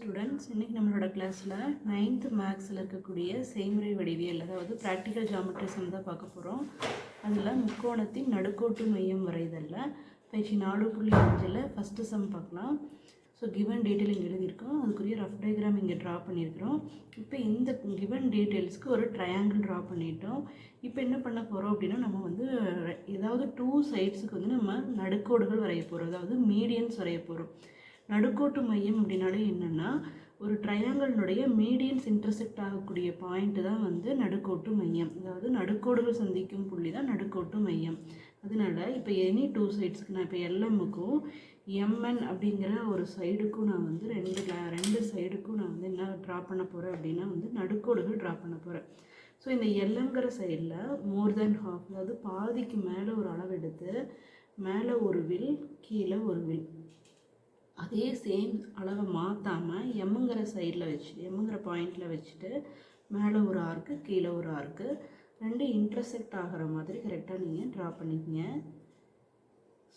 Students, இன்றைக்கி நம்மளோட கிளாஸில் 9th மேக்ஸில் இருக்கக்கூடிய செய்முறை வடிவியல், அதாவது ப்ராக்டிக்கல் ஜாமெட்ரி சம் தான் பார்க்க போகிறோம். அதில் முக்கோணத்தின் நடுக்கோட்டு மையம் வரைதலில் பயிற்சி 4.5 ஃபஸ்ட்டு சம் பார்க்கலாம். ஸோ கிவன் டீட்டெயில் இங்கே எழுதியிருக்கோம், அதுக்குரிய ரஃப் டயக்ராம் இங்கே ட்ரா பண்ணியிருக்கிறோம். இப்போ இந்த கிவன் டீட்டெயில்ஸ்க்கு ஒரு ட்ரையாங்கிள் ட்ரா பண்ணிட்டோம். இப்போ என்ன பண்ண போகிறோம் அப்படின்னா, நம்ம வந்து ஏதாவது 2 சைட்ஸுக்கு வந்து நம்ம நடுக்கோடுகள் வரைய போகிறோம், அதாவது மீடியன்ஸ் வரைய போகிறோம். நடுக்கோட்டு மையம் அப்படின்னாலே என்னென்னா, ஒரு ட்ரையாங்கிளினுடைய மீடியன்ஸ் இன்டர்செக்ட் ஆகக்கூடிய பாயிண்ட்டு தான் வந்து நடுக்கோட்டு மையம், அதாவது நடுக்கோடுகள் சந்திக்கும் புள்ளி தான் நடுக்கோட்டு மையம். அதனால இப்போ எனி 2 சைட்ஸ்க்கு நான் இப்போ எல்எம்முக்கும் எம்என் அப்படிங்கிற ஒரு சைடுக்கும் நான் வந்து ரெண்டு சைடுக்கும் நான் வந்து என்ன ட்ரா பண்ண போகிறேன் அப்படின்னா வந்து நடுக்கோடுகள் ட்ரா பண்ண போகிறேன். ஸோ இந்த எல்எம்ங்கிற சைடில் மோர் தேன் ஹாஃப், அதாவது பாதிக்கு மேலே ஒரு அளவு எடுத்து மேலே ஒரு வில் கீழே ஒரு வில், அதே சேம் அளவை மாற்றாமல் எம்முங்கிற சைடில் வச்சு எம்முங்கிற பாயிண்டில் வச்சுட்டு மேலே ஒரு ஆர்க்கு கீழே ஒரு ஆர்க்கு ரெண்டு இன்டர்செக்ட் ஆகிற மாதிரி கரெக்டாக நீங்கள் ட்ரா பண்ணிக்கங்க.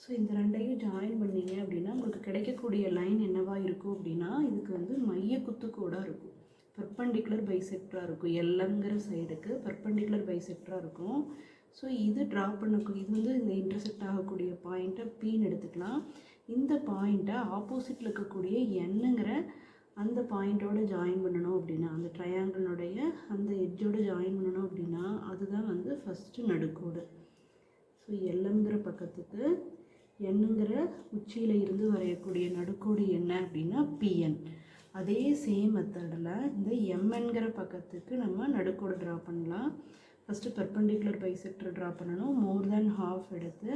ஸோ இந்த ரெண்டையும் ஜாயின் பண்ணிங்க அப்படின்னா உங்களுக்கு கிடைக்கக்கூடிய லைன் என்னவாக இருக்கும் அப்படின்னா, இதுக்கு வந்து மைய குத்துக்கோடாக இருக்கும், பெர்பெண்டிகுலர் பைசெக்டராக இருக்கும். எல்எம்ங்கிற சைடுக்கு பெர்பெண்டிகுலர் பைசெக்டராக இருக்கும். ஸோ இது ட்ரா பண்ணக்கூடிய இது வந்து இந்த இன்டர்செக்ட் ஆகக்கூடிய பாயிண்ட்டை பீன்னு எடுத்துக்கலாம். இந்த பாயிண்ட்டை ஆப்போசிட்டில் இருக்கக்கூடிய எண்ணுங்கிற அந்த பாயிண்ட்டோடு ஜாயின் பண்ணணும் அப்படின்னா, அந்த ட்ரையாங்கிளுடைய அந்த எட்ஜோடு ஜாயின் பண்ணணும் அப்படின்னா அதுதான் வந்து ஃபஸ்ட்டு நடுக்கோடு. ஸோ எல்எம்ங்கிற பக்கத்துக்கு எண்ணுங்கிற உச்சியில் இருந்து வரையக்கூடிய நடுக்கோடு என்ன அப்படின்னா பிஎன். அதே சேம் மெத்தடில் இந்த எம்என்கிற பக்கத்துக்கு நம்ம நடுக்கோடு ட்ரா பண்ணலாம். ஃபஸ்ட்டு பெர்பெண்டிகுலர் பைசெக்டர் ட்ரா பண்ணணும். மோர் தேன் ஹாஃப் எடுத்து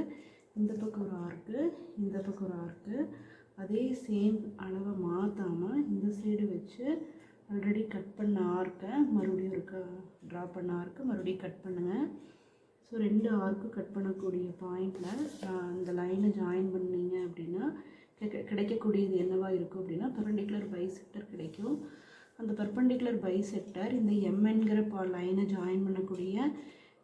இந்த பக்கம் ஒரு ஆர்க்கு இந்த பக்கம் ஒரு ஆர்க்கு, அதே சேம் அளவை மாற்றாமல் இந்த சைடு வச்சு ஆல்ரெடி கட் பண்ண ஆர்க்கை மறுபடியும் இருக்க ட்ரா பண்ண ஆர்க்கு மறுபடியும் கட் பண்ணுங்கள். ஸோ ரெண்டு ஆர்க்கு கட் பண்ணக்கூடிய பாயிண்டில் இந்த லைனை ஜாயின் பண்ணிங்க அப்படின்னா கிடைக்கக்கூடியது என்னவாக இருக்கும் அப்படின்னா பெர்பெண்டிகுலர் பைசெக்டர் கிடைக்கும். அந்த பெர்பெண்டிகுலர் பைசெக்டர் இந்த எம்என்கிற லைனை ஜாயின் பண்ணக்கூடிய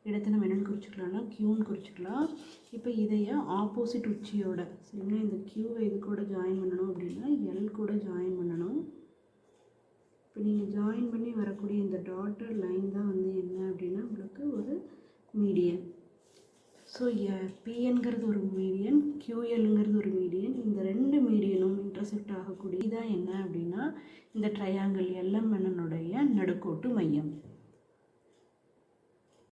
இடத்தை நம்ம என்னென்னு குறிச்சிக்கலாம்னா கியூன்னு குறிச்சிக்கலாம். இப்போ இதையே ஆப்போசிட் உச்சியோட சரிங்களா, இந்த கியூவை இது கூட ஜாயின் பண்ணணும் அப்படின்னா எல் கூட ஜாயின் பண்ணணும். இப்போ நீங்கள் ஜாயின் பண்ணி வரக்கூடிய இந்த டாட்டர் லைன் தான் வந்து என்ன அப்படின்னா உங்களுக்கு ஒரு மீடியன். ஸோ பிஎன்கிறது ஒரு மீடியன், கியூஎல்ங்கிறது ஒரு மீடியன். இந்த ரெண்டு மீடியனும் இன்டர்செக்ட் ஆகக்கூடிய இதான் என்ன அப்படின்னா இந்த ட்ரையாங்கிள் எல்எம்என்னுடைய நடுக்கோட்டு மையம்.